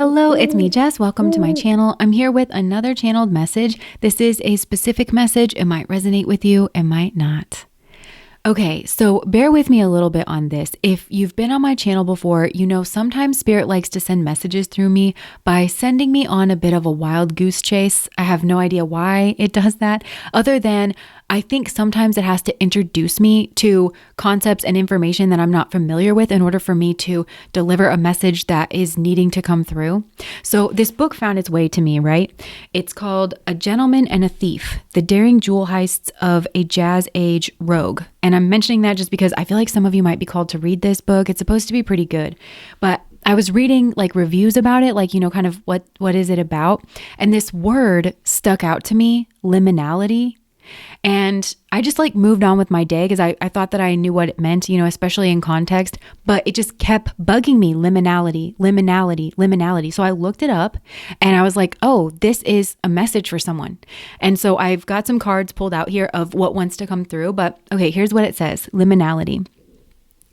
Hello, it's me, Jess. Welcome to my channel. I'm here with another channeled message. This is a specific message. It might resonate with you, it might not. Okay, so bear with me a little bit on this. If you've been on my channel before, you know sometimes Spirit likes to send messages through me by sending me on a bit of a wild goose chase. I have no idea why it does that, other than I think sometimes it has to introduce me to concepts and information that I'm not familiar with in order for me to deliver a message that is needing to come through. So this book found its way to me, right? It's called A Gentleman and a Thief, The Daring Jewel Heists of a Jazz Age Rogue. And I'm mentioning that just because I feel like some of you might be called to read this book. It's supposed to be pretty good, but I was reading like reviews about it, like, kind of what is it about? And this word stuck out to me, liminality. And I just moved on with my day because I thought that I knew what it meant, especially in context, but it just kept bugging me, liminality, liminality, liminality. So I looked it up and I was like, oh, this is a message for someone. And so I've got some cards pulled out here of what wants to come through, but okay, here's what it says, liminality.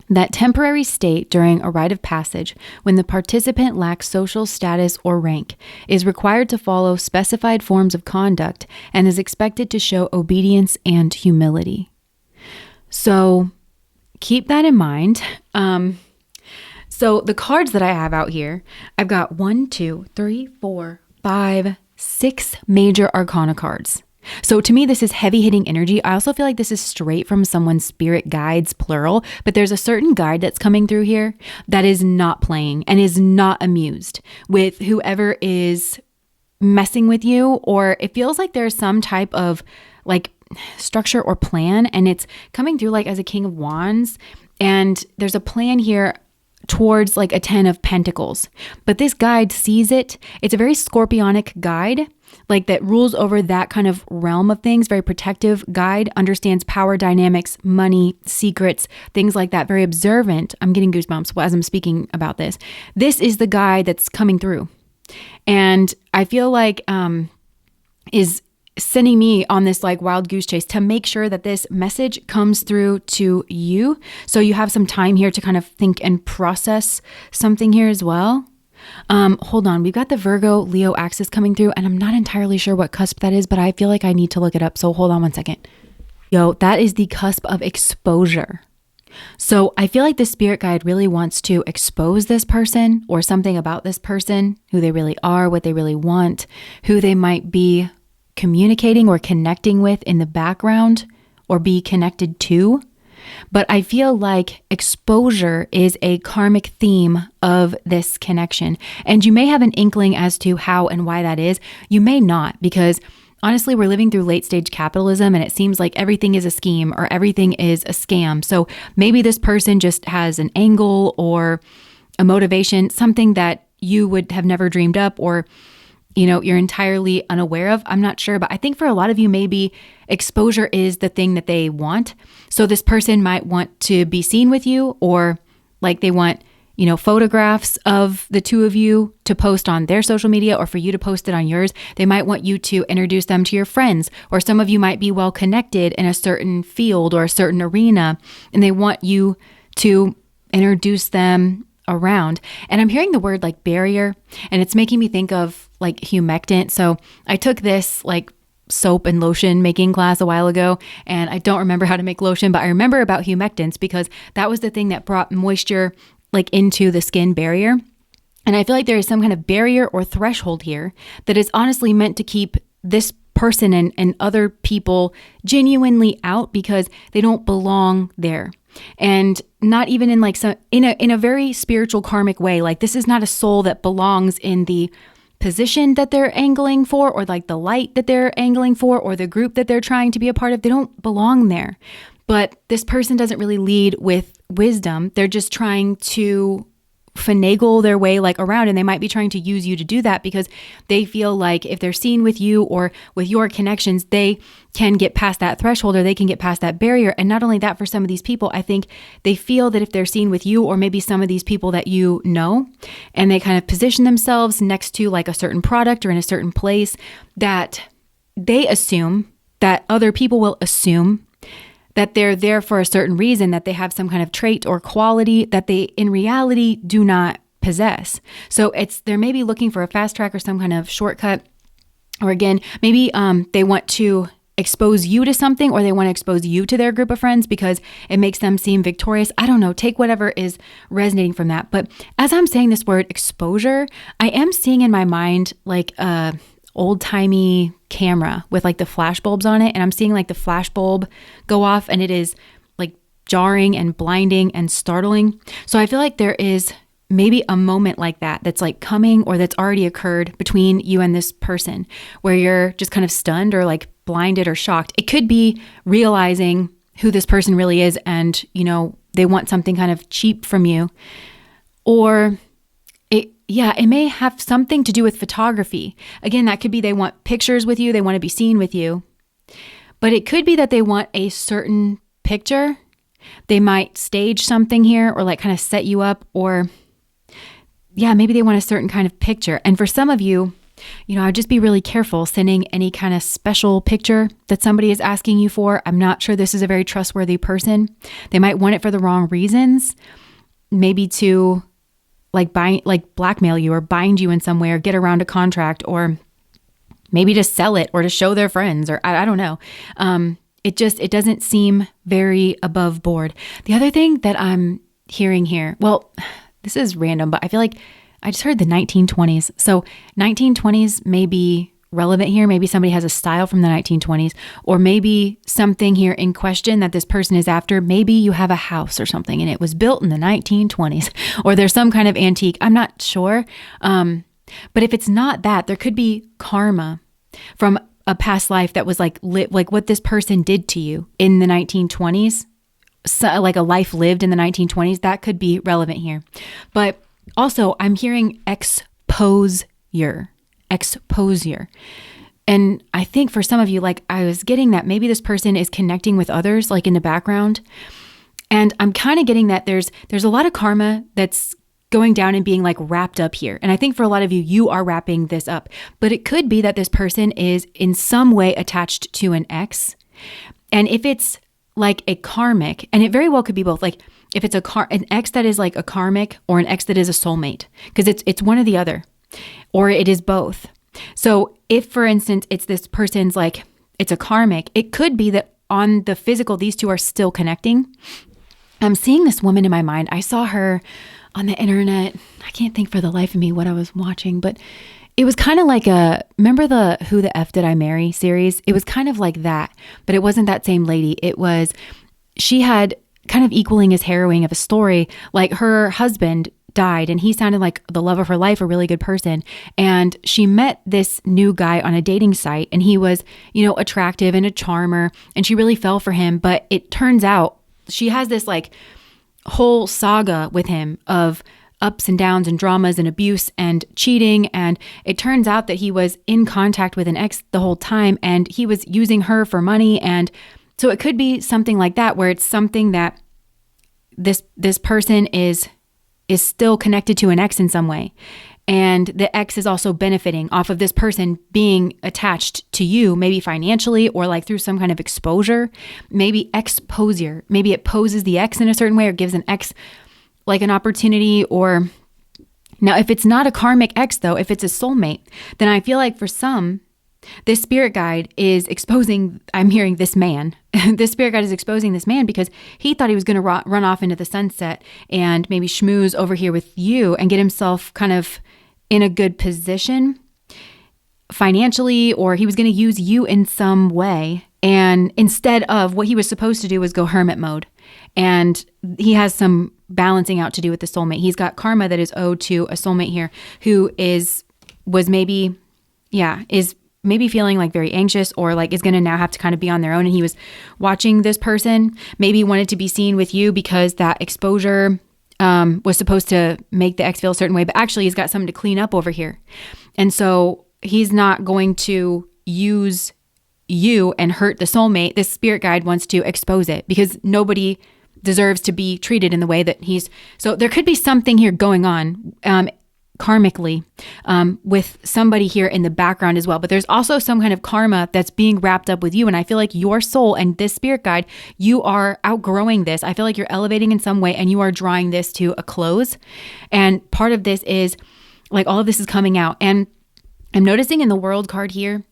That temporary state during a rite of passage when the participant lacks social status or rank is required to follow specified forms of conduct and is expected to show obedience and humility. So keep that in mind. So the cards that I have out here, I've got 1, 2, 3, 4, 5, 6 major arcana cards. So to me, this is heavy hitting energy. I also feel like this is straight from someone's spirit guides, plural, but there's a certain guide that's coming through here that is not playing and is not amused with whoever is messing with you, or it feels like there's some type of structure or plan, and it's coming through as a King of Wands, and there's a plan here towards a 10 of Pentacles. But this guide sees it. It's a very scorpionic guide, that rules over that kind of realm of things, very protective guide, understands power dynamics, money, secrets, things like that, very observant. I'm getting goosebumps as I'm speaking about this. This is the guide that's coming through. And I feel is sending me on this wild goose chase to make sure that this message comes through to you. So you have some time here to kind of think and process something here as well. Hold on. We've got the Virgo Leo axis coming through, and I'm not entirely sure what cusp that is, but I feel like I need to look it up. So hold on one second. That is the cusp of exposure. So I feel like the spirit guide really wants to expose this person or something about this person, who they really are, what they really want, who they might be communicating or connecting with in the background or be connected to. But I feel like exposure is a karmic theme of this connection. And you may have an inkling as to how and why that is. You may not, because honestly, we're living through late stage capitalism and it seems like everything is a scheme or everything is a scam. So maybe this person just has an angle or a motivation, something that you would have never dreamed up, or you're entirely unaware of. I'm not sure, but I think for a lot of you, maybe exposure is the thing that they want. So this person might want to be seen with you, or they want, photographs of the two of you to post on their social media, or for you to post it on yours. They might want you to introduce them to your friends, or some of you might be well connected in a certain field or a certain arena, and they want you to introduce them around. And I'm hearing the word barrier, and it's making me think of humectant. So I took this soap and lotion making class a while ago, and I don't remember how to make lotion, but I remember about humectants because that was the thing that brought moisture into the skin barrier. And I feel like there is some kind of barrier or threshold here that is honestly meant to keep this person and other people genuinely out because they don't belong there. And not even in in a very spiritual karmic way. This is not a soul that belongs in the position that they're angling for, or the light that they're angling for, or the group that they're trying to be a part of. They don't belong there. But this person doesn't really lead with wisdom. They're just trying to finagle their way around, and they might be trying to use you to do that because they feel like if they're seen with you or with your connections, they can get past that threshold, or they can get past that barrier. And not only that, for some of these people, I think they feel that if they're seen with you, or maybe some of these people that you know, and they kind of position themselves next to a certain product or in a certain place, that they assume that other people will assume that they're there for a certain reason, that they have some kind of trait or quality that they in reality do not possess. So they're maybe looking for a fast track or some kind of shortcut. Or again, maybe they want to expose you to something, or they want to expose you to their group of friends because it makes them seem victorious. I don't know. Take whatever is resonating from that. But as I'm saying this word exposure, I am seeing in my mind like a old-timey camera with like the flash bulbs on it. And I'm seeing like the flash bulb go off, and it is like jarring and blinding and startling. So I feel like there is maybe a moment like that that's like coming, or that's already occurred between you and this person, where you're just kind of stunned or like blinded or shocked. It could be realizing who this person really is, and they want something kind of cheap from you. Or it may have something to do with photography. Again, that could be they want pictures with you, they want to be seen with you. But it could be that they want a certain picture. They might stage something here, or like kind of set you up, or maybe they want a certain kind of picture. And for some of you, I'd just be really careful sending any kind of special picture that somebody is asking you for. I'm not sure this is a very trustworthy person. They might want it for the wrong reasons, maybe to blackmail you or bind you in some way, or get around a contract, or maybe to sell it or to show their friends, or I don't know. It doesn't seem very above board. The other thing that I'm hearing here, well, this is random, but I feel like I just heard the 1920s. So 1920s may be relevant here. Maybe somebody has a style from the 1920s, or maybe something here in question that this person is after. Maybe you have a house or something and it was built in the 1920s, or there's some kind of antique. I'm not sure. But if it's not that, there could be karma from a past life that was like what this person did to you in the 1920s, so like a life lived in the 1920s. That could be relevant here. But also, I'm hearing exposure. And I think for some of you, like I was getting that maybe this person is connecting with others, like in the background. And I'm kind of getting that there's a lot of karma that's going down and being like wrapped up here. And I think for a lot of you, you are wrapping this up. But it could be that this person is in some way attached to an ex. And if it's like a karmic, and it very well could be both, like if it's an ex that is like a karmic, or an ex that is a soulmate, because it's one or the other, or it is both. So if, for instance, it's this person's like, it's a karmic, it could be that on the physical, these two are still connecting. I'm seeing this woman in my mind. I saw her on the internet. I can't think for the life of me what I was watching, but it was kind of like remember the Who the F Did I Marry series? It was kind of like that, but it wasn't that same lady. She had kind of equaling as harrowing of a story. Like her husband died and he sounded like the love of her life, a really good person. And she met this new guy on a dating site, and he was, attractive and a charmer, and she really fell for him. But it turns out she has this like whole saga with him of ups and downs and dramas and abuse and cheating. And it turns out that he was in contact with an ex the whole time, and he was using her for money. And so it could be something like that, where it's something that this person is still connected to an ex in some way. And the ex is also benefiting off of this person being attached to you, maybe financially, or like through some kind of exposure, maybe exposure. Maybe it poses the ex in a certain way, or gives an ex like an opportunity. Or now, if it's not a karmic ex though, if it's a soulmate, then I feel like for some, this spirit guide is exposing, I'm hearing this man, this spirit guide is exposing this man because he thought he was going to run off into the sunset and maybe schmooze over here with you and get himself kind of in a good position financially, or he was going to use you in some way. And instead of, what he was supposed to do was go hermit mode. And he has some balancing out to do with the soulmate. He's got karma that is owed to a soulmate here who is maybe feeling like very anxious, or like is going to now have to kind of be on their own. And he was watching this person, maybe wanted to be seen with you because that exposure was supposed to make the ex feel a certain way, but actually he's got something to clean up over here. And so he's not going to use you and hurt the soulmate. This spirit guide wants to expose it because nobody deserves to be treated in the way that so there could be something here going on. karmically with somebody here in the background as well. But there's also some kind of karma that's being wrapped up with you. And I feel like your soul and this spirit guide, you are outgrowing this. I feel like you're elevating in some way and you are drawing this to a close. And part of this is like all of this is coming out. And I'm noticing in the world card here,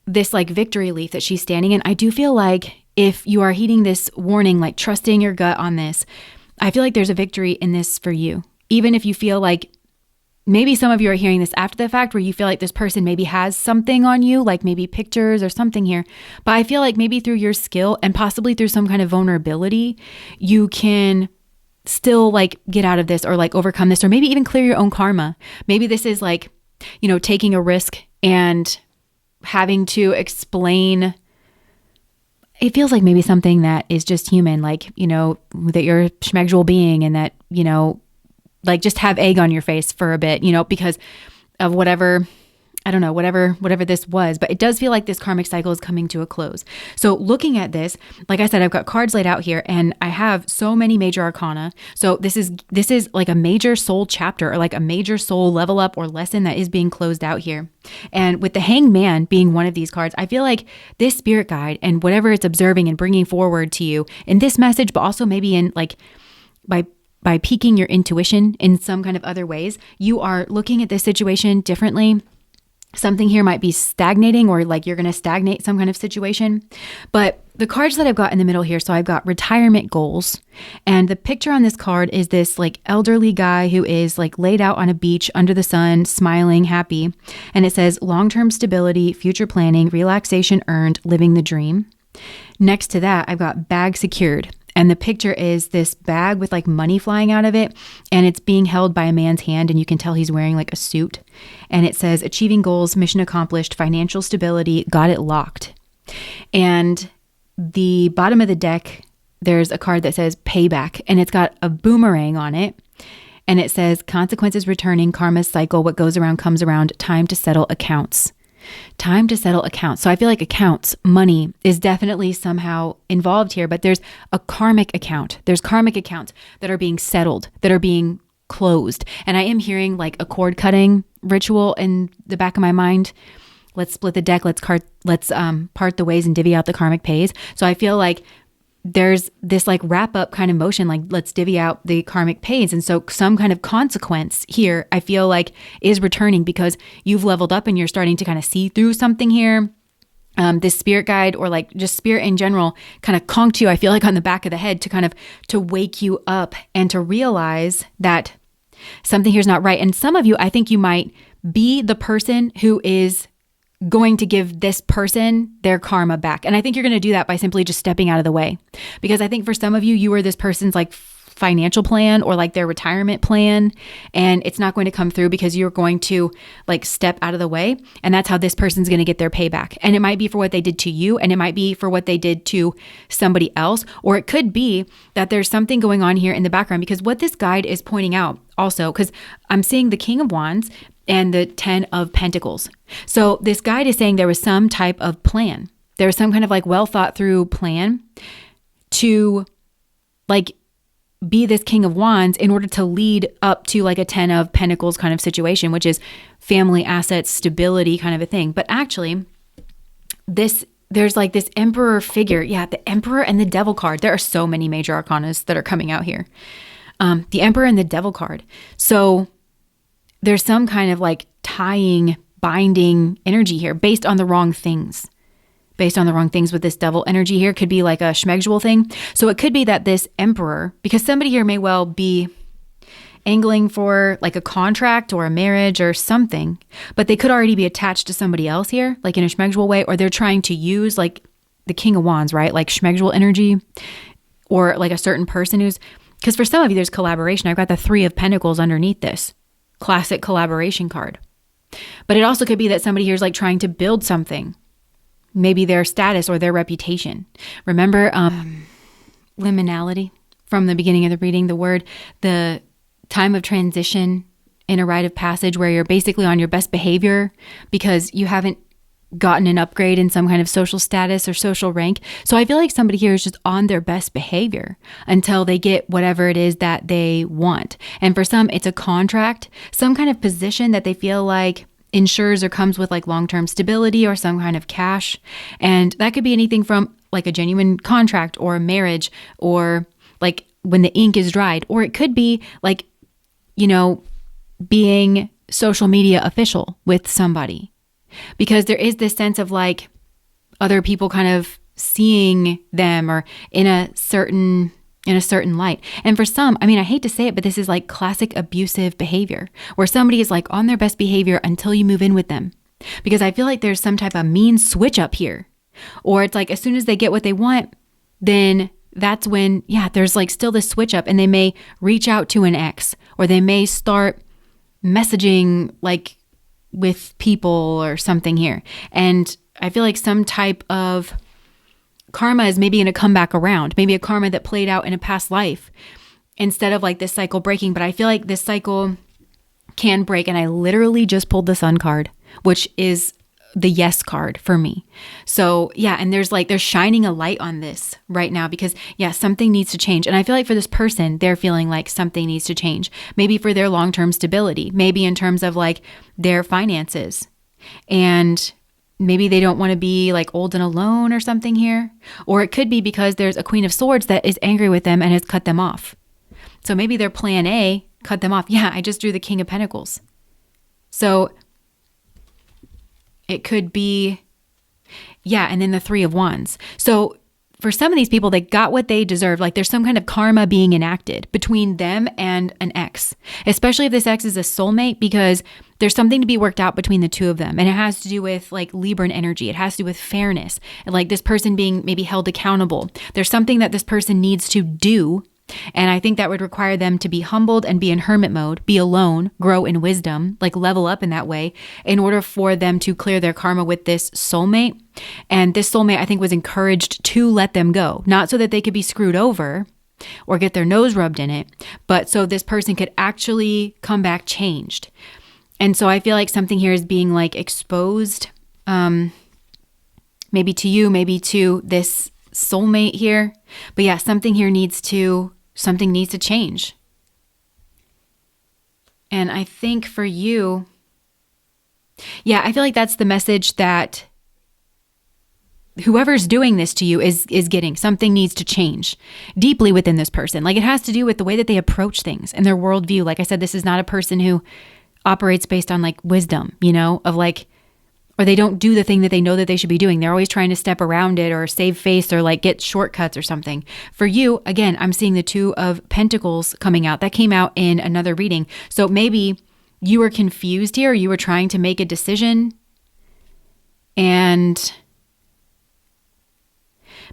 this like victory leaf that she's standing in. I do feel like if you are heeding this warning, like trusting your gut on this, I feel like there's a victory in this for you. Even if you feel like maybe some of you are hearing this after the fact where you feel like this person maybe has something on you, like maybe pictures or something here. But I feel like maybe through your skill and possibly through some kind of vulnerability, you can still like get out of this or like overcome this or maybe even clear your own karma. Maybe this is like, you know, taking a risk and having to explain. It feels like maybe something that is just human, like, you know, that you're a schmegdual being and that, you know, like just have egg on your face for a bit, you know, because of whatever, I don't know, whatever this was. But it does feel like this karmic cycle is coming to a close. So looking at this, like I said, I've got cards laid out here and I have so many major arcana. So this is like a major soul chapter or like a major soul level up or lesson that is being closed out here. And with the Hanged Man being one of these cards, I feel like this spirit guide and whatever it's observing and bringing forward to you in this message, but also maybe in like by piquing your intuition in some kind of other ways, you are looking at this situation differently. Something here might be stagnating or like you're going to stagnate some kind of situation. But the cards that I've got in the middle here, so I've got retirement goals. And the picture on this card is this like elderly guy who is like laid out on a beach under the sun, smiling, happy. And it says long-term stability, future planning, relaxation earned, living the dream. Next to that, I've got bag secured. And the picture is this bag with like money flying out of it. And it's being held by a man's hand. And you can tell he's wearing like a suit. And it says achieving goals, mission accomplished, financial stability, got it locked. And the bottom of the deck, there's a card that says payback. And it's got a boomerang on it. And it says consequences returning, karma's cycle, what goes around comes around, time to settle accounts. Time to settle accounts. So I feel like accounts, money is definitely somehow involved here, but there's a karmic account. There's karmic accounts that are being settled, that are being closed. And I am hearing like a cord cutting ritual in the back of my mind. Let's split the deck. Let's part the ways and divvy out the karmic pays. So I feel like there's this like wrap up kind of motion, like let's divvy out the karmic pays. And so some kind of consequence here, I feel like is returning because you've leveled up and you're starting to kind of see through something here. This spirit guide or like just spirit in general kind of conked you, I feel like on the back of the head to wake you up and to realize that something here's not right. And some of you, I think you might be the person who is going to give this person their karma back. And I think you're going to do that by simply just stepping out of the way. Because I think for some of you, you are this person's like financial plan or like their retirement plan, and it's not going to come through because you're going to like step out of the way. And that's how this person's going to get their payback. And it might be for what they did to you, and it might be for what they did to somebody else, or it could be that there's something going on here in the background. Because what this guide is pointing out also, because I'm seeing the King of Wands and the 10 of Pentacles. So this guide is saying there was some type of plan. There was some kind of like well thought through plan to like be this King of Wands in order to lead up to like a 10 of Pentacles kind of situation, which is family, assets, stability kind of a thing. But actually there's like this Emperor figure. Yeah, the Emperor and the Devil card. There are so many major arcanas that are coming out here. The Emperor and the Devil card. So there's some kind of like tying, binding energy here based on the wrong things. Based on the wrong things with this devil energy here. Could be like a schmegdual thing. So it could be that this Emperor, because somebody here may well be angling for like a contract or a marriage or something, but they could already be attached to somebody else here, like in a schmegdual way, or they're trying to use like the King of Wands, right? Like schmegdual energy, or like a certain person who's, because for some of you, there's collaboration. I've got the 3 of Pentacles underneath this. Classic collaboration card. But it also could be that somebody here is like trying to build something, maybe their status or their reputation. Remember liminality from the beginning of the reading, the time of transition in a rite of passage where you're basically on your best behavior because you haven't gotten an upgrade in some kind of social status or social rank. So I feel like somebody here is just on their best behavior until they get whatever it is that they want. And for some, it's a contract, some kind of position that they feel like ensures or comes with like long-term stability or some kind of cash. And that could be anything from like a genuine contract or a marriage or like when the ink is dried, or it could be like, being social media official with somebody. Because there is this sense of like other people kind of seeing them or in a certain light. And for some, I hate to say it, but this is like classic abusive behavior where somebody is like on their best behavior until you move in with them. Because I feel like there's some type of mean switch up here. Or it's like as soon as they get what they want, then that's when, there's like still this switch up and they may reach out to an ex or they may start messaging like with people or something here. And I feel like some type of karma is maybe going to come back around, maybe a karma that played out in a past life instead of like this cycle breaking. But I feel like this cycle can break. And I literally just pulled the Sun card, which is the yes card for me. So and there's shining a light on this right now because something needs to change. And I feel like for this person, they're feeling like something needs to change, maybe for their long-term stability, maybe in terms of like their finances, and maybe they don't want to be like old and alone or something here. Or it could be because there's a Queen of Swords that is angry with them and has cut them off. So maybe their plan A cut them off. I just drew the King of Pentacles. So it could be, and then the Three of Wands. So for some of these people, they got what they deserve. Like there's some kind of karma being enacted between them and an ex, especially if this ex is a soulmate, because there's something to be worked out between the two of them. And it has to do with like Libran energy. It has to do with fairness and like this person being maybe held accountable. There's something that this person needs to do. And I think that would require them to be humbled and be in hermit mode, be alone, grow in wisdom, like level up in that way in order for them to clear their karma with this soulmate. And this soulmate, I think, was encouraged to let them go, not so that they could be screwed over or get their nose rubbed in it, but so this person could actually come back changed. And so I feel like something here is being like exposed, maybe to you, maybe to this soulmate here. But something here needs to change. And I think for you, I feel like that's the message that whoever's doing this to you is getting. Something needs to change deeply within this person. Like it has to do with the way that they approach things and their worldview. Like I said, this is not a person who operates based on like wisdom, of like, or they don't do the thing that they know that they should be doing. They're always trying to step around it or save face or like get shortcuts or something. For you, again, I'm seeing the Two of Pentacles coming out. That came out in another reading. So maybe you were confused here. You were trying to make a decision and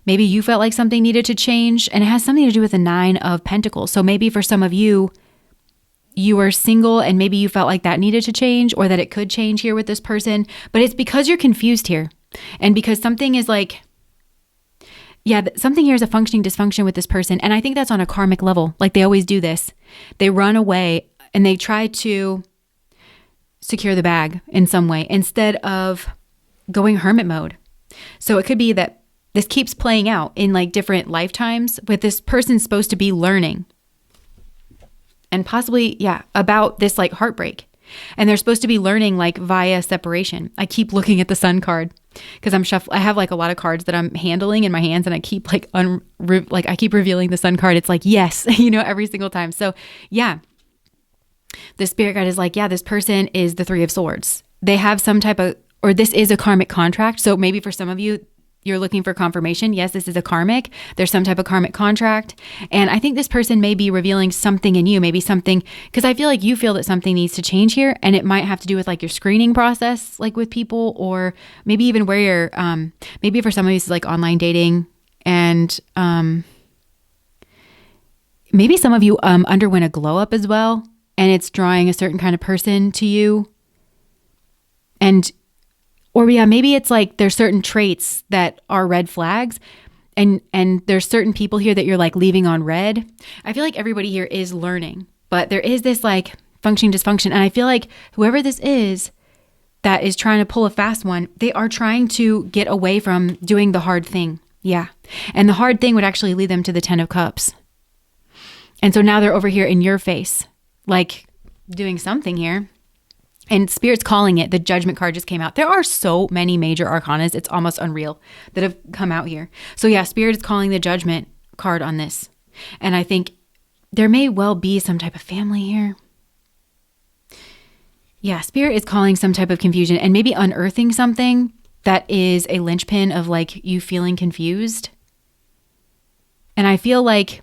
maybe you felt like something needed to change, and it has something to do with the Nine of Pentacles. So maybe for some of you, you were single and maybe you felt like that needed to change or that it could change here with this person, but it's because you're confused here. And because something is like, something here is a functioning dysfunction with this person. And I think that's on a karmic level. Like they always do this. They run away and they try to secure the bag in some way instead of going hermit mode. So it could be that this keeps playing out in like different lifetimes with this person supposed to be learning. And possibly, about this like heartbreak. And they're supposed to be learning like via separation. I keep looking at the Sun card because I have like a lot of cards that I'm handling in my hands, and I keep like I keep revealing the Sun card. It's like, yes, every single time. So the spirit guide is like, this person is the Three of Swords. They have some type of, or this is a karmic contract. So maybe for some of you, you're looking for confirmation. Yes, this is a karmic. There's some type of karmic contract. And I think this person may be revealing something in you, maybe something, because I feel like you feel that something needs to change here. And it might have to do with like your screening process, like with people, or maybe even where you're, maybe for some of you, it's like online dating. And maybe some of you underwent a glow up as well. And it's drawing a certain kind of person to you. And or maybe it's like there's certain traits that are red flags and there's certain people here that you're like leaving on red. I feel like everybody here is learning, but there is this like functioning dysfunction. And I feel like whoever this is, that is trying to pull a fast one, they are trying to get away from doing the hard thing. Yeah. And the hard thing would actually lead them to the 10 of Cups. And so now they're over here in your face, like doing something here. And Spirit's calling it. The Judgment card just came out. There are so many major arcanas, it's almost unreal, that have come out here. So yeah, Spirit is calling the Judgment card on this. And I think there may well be some type of family here. Yeah, Spirit is calling some type of confusion and maybe unearthing something that is a linchpin of like you feeling confused. And I feel like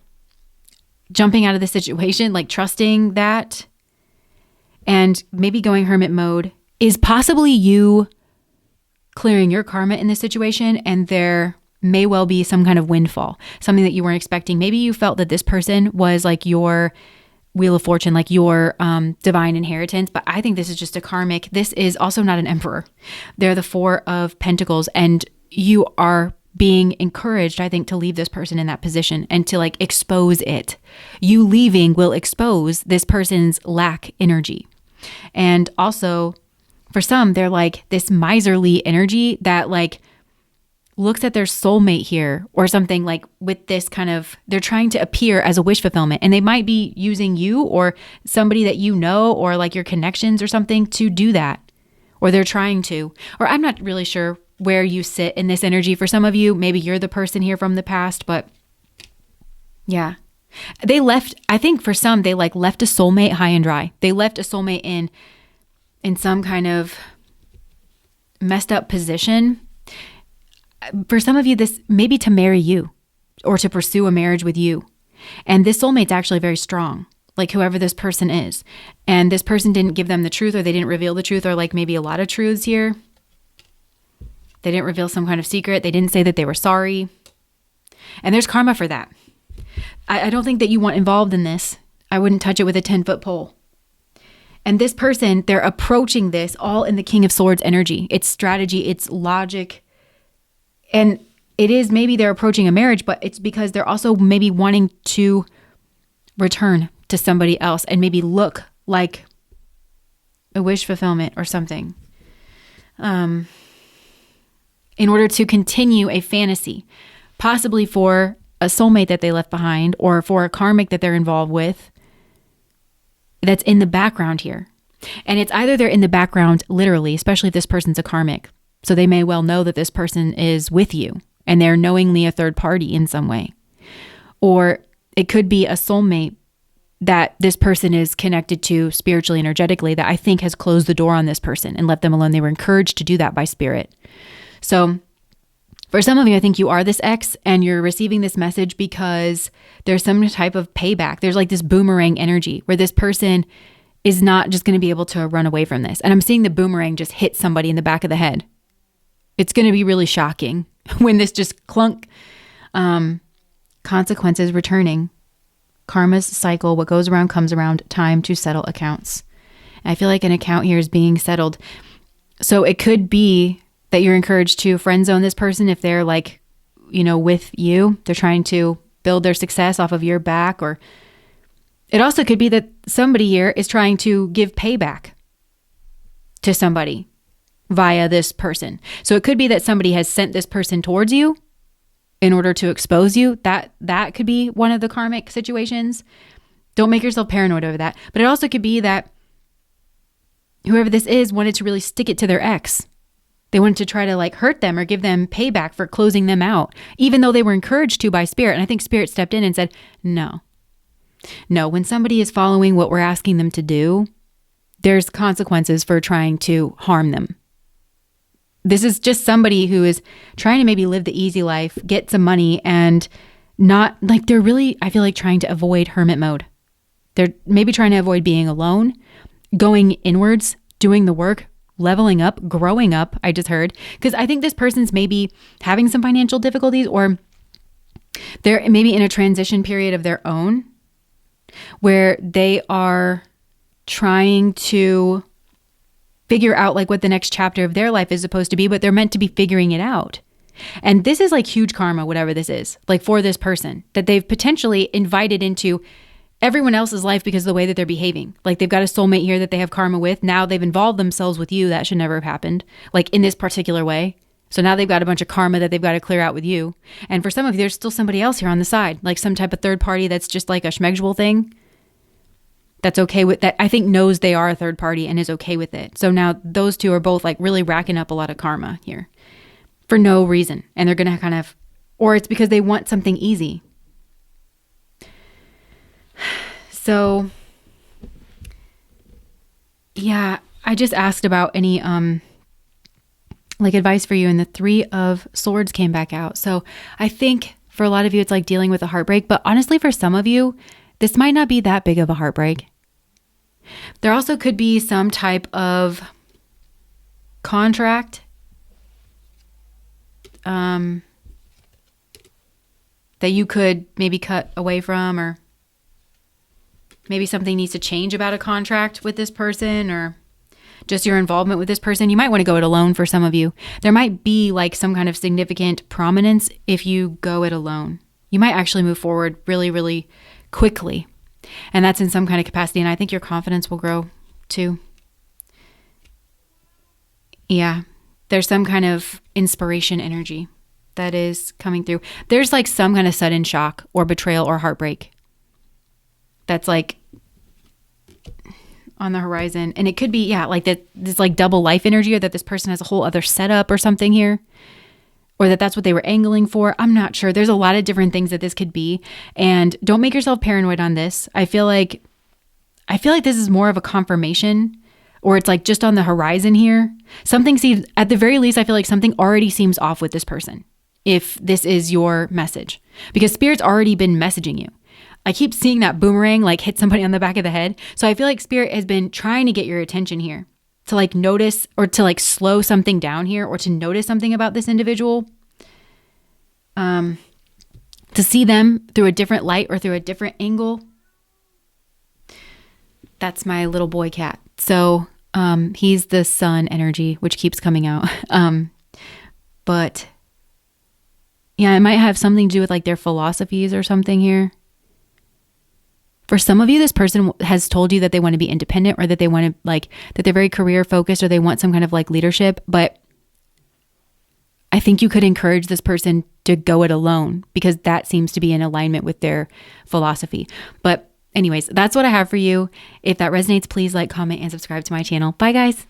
jumping out of the situation, like trusting that and maybe going hermit mode is possibly you clearing your karma in this situation, and there may well be some kind of windfall, something that you weren't expecting. Maybe you felt that this person was like your Wheel of Fortune, like your divine inheritance, but I think this is just a karmic. This is also not an emperor. They're the 4 of Pentacles, and you are being encouraged, I think, to leave this person in that position and to like expose it. You leaving will expose this person's lack energy. And also for some, they're like this miserly energy that like looks at their soulmate here or something, like with this kind of, they're trying to appear as a wish fulfillment, and they might be using you or somebody that you know or like your connections or something to do that. Or they're trying to, or I'm not really sure where you sit in this energy. For some of you, maybe you're the person here from the past, but yeah. They left, I think for some, they like left a soulmate high and dry. They left a soulmate in some kind of messed up position. For some of you, this may be to marry you or to pursue a marriage with you. And this soulmate's actually very strong, like whoever this person is. And this person didn't give them the truth, or they didn't reveal the truth, or like maybe a lot of truths here. They didn't reveal some kind of secret. They didn't say that they were sorry. And there's karma for that. I don't think that you want involved in this. I wouldn't touch it with a 10-foot pole. And this person, they're approaching this all in the King of Swords energy. It's strategy, it's logic. And it is maybe they're approaching a marriage, but it's because they're also maybe wanting to return to somebody else and maybe look like a wish fulfillment or something. In order to continue a fantasy, possibly for a soulmate that they left behind or for a karmic that they're involved with that's in the background here. And it's either they're in the background literally, especially if this person's a karmic. So they may well know that this person is with you and they're knowingly a third party in some way. Or it could be a soulmate that this person is connected to spiritually, energetically, that I think has closed the door on this person and left them alone. They were encouraged to do that by Spirit. So for some of you, I think you are this ex and you're receiving this message because there's some type of payback. There's like this boomerang energy where this person is not just going to be able to run away from this. And I'm seeing the boomerang just hit somebody in the back of the head. It's going to be really shocking when this just clunk. Consequences returning. Karma's cycle. What goes around comes around. Time to settle accounts. And I feel like an account here is being settled. So it could be that you're encouraged to friend zone this person if they're like, you know, with you. They're trying to build their success off of your back. Or it also could be that somebody here is trying to give payback to somebody via this person. So it could be that somebody has sent this person towards you in order to expose you. That could be one of the karmic situations. Don't make yourself paranoid over that. But it also could be that whoever this is wanted to really stick it to their ex. They wanted to try to like hurt them or give them payback for closing them out, even though they were encouraged to by Spirit. And I think Spirit stepped in and said, no, when somebody is following what we're asking them to do, there's consequences for trying to harm them. This is just somebody who is trying to maybe live the easy life, get some money, and not like they're really, I feel like, trying to avoid hermit mode. They're maybe trying to avoid being alone, going inwards, doing the work, leveling up, growing up, I just heard. Because I think this person's maybe having some financial difficulties, or they're maybe in a transition period of their own where they are trying to figure out like what the next chapter of their life is supposed to be, but they're meant to be figuring it out. And this is like huge karma, whatever this is, like for this person that they've potentially invited into everyone else's life because of the way that they're behaving. Like they've got a soulmate here that they have karma with. Now they've involved themselves with you. That should never have happened, like in this particular way. So now they've got a bunch of karma that they've got to clear out with you. And for some of you, there's still somebody else here on the side, like some type of third party that's just like a schmegsual thing. That's okay with that. I think knows they are a third party and is okay with it. So now those two are both like really racking up a lot of karma here for no reason. And they're going to kind of, or it's because they want something easy. So yeah, I just asked about any, like advice for you, and the 3 of Swords came back out. So I think for a lot of you, it's like dealing with a heartbreak, but honestly, for some of you, this might not be that big of a heartbreak. There also could be some type of contract that you could maybe cut away from, or maybe something needs to change about a contract with this person, or just your involvement with this person. You might want to go it alone for some of you. There might be like some kind of significant prominence if you go it alone. You might actually move forward really, really quickly. And that's in some kind of capacity. And I think your confidence will grow too. Yeah. There's some kind of inspiration energy that is coming through. There's like some kind of sudden shock or betrayal or heartbreak that's like on the horizon. And it could be, yeah, like that, this like double life energy, or that this person has a whole other setup or something here, or that's what they were angling for. I'm not sure. There's a lot of different things that this could be. And don't make yourself paranoid on this. I feel like this is more of a confirmation, or it's like just on the horizon here. Something seems, at the very least, I feel like something already seems off with this person, if this is your message, because Spirit's already been messaging you. I keep seeing that boomerang like hit somebody on the back of the head. So I feel like Spirit has been trying to get your attention here, to like notice, or to like slow something down here, or to notice something about this individual, to see them through a different light or through a different angle. That's my little boy cat. So he's the sun energy, which keeps coming out. But yeah, it might have something to do with like their philosophies or something here. For some of you, this person has told you that they want to be independent, or that they want to like, that they're very career focused, or they want some kind of like leadership. But I think you could encourage this person to go it alone, because that seems to be in alignment with their philosophy. But anyways, that's what I have for you. If that resonates, please like, comment, and subscribe to my channel. Bye, guys.